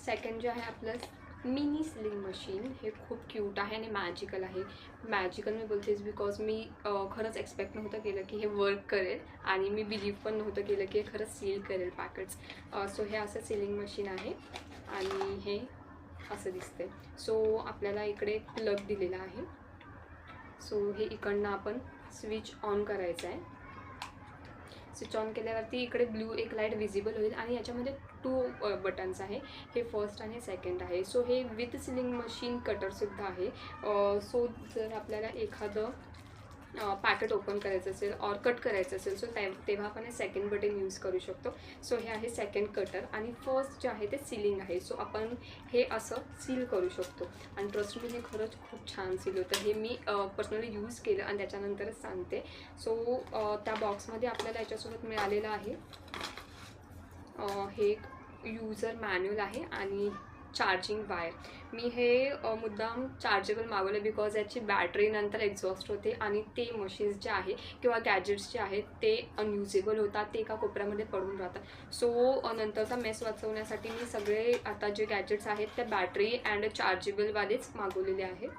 Second जे आहे आपलं मिनी सिलिंग मशीन, हे खूप क्यूट आहे आणि मॅजिकल आहे. मॅजिकल मी बोलतेच बिकॉज मी खरंच एक्सपेक्ट नव्हतं केलं की हे वर्क करेल आणि मी बिलीव्ह पण नव्हतं केलं की हे खरंच सील करेल पॅकेट्स. सो हे असं सिलिंग मशीन आहे आणि हे असं दिसते. सो आपल्याला इकडे प्लग दिलेला आहे. सो हे इकडनं आपण स्विच ऑन करायचं आहे. स्विच ऑन केल्यावरती इकडे ब्लू एक लाईट विजिबल होईल आणि याच्यामध्ये 2 बटन्स आहे. हे फर्स्ट आणि सेकंड आहे. सो हे विथ सिलिंग मशीन कटरसुद्धा आहे. सो जर आपल्याला एखादं पॅकेट ओपन करायचं असेल और कट करायचं असेल सो तेव्हा आपण हे सेकंड बटन यूज करू शकतो. सो हे आहे सेकंड कटर आणि फर्स्ट जे आहे ते सिलिंग आहे. सो आपण हे असं सील करू शकतो आणि ट्रस्ट मी हे खरंच खूप छान सील होतं. हे मी पर्सनली यूज केलं आणि त्याच्यानंतरच सांगते. सो त्या बॉक्समध्ये आपल्याला याच्यासोबत मिळालेलं आहे हे एक यूजर मॅन्युअल आहे आणि चार्जिंग वायर. मी हे मुद्दाम चार्जेबल मागवलं बिकॉज याची बॅटरी नंतर एक्झॉस्ट होते आणि ते मशीन्स जे आहे किंवा गॅजेट्स जे आहेत ते अनयुजेबल होतात, ते एका कोपऱ्यामध्ये पडून राहतात. सो नंतरचा मेस वाचवण्यासाठी मी सगळे आता जे गॅजेट्स आहेत त्या बॅटरी अँड चार्जेबलवालेच मागवलेले आहेत.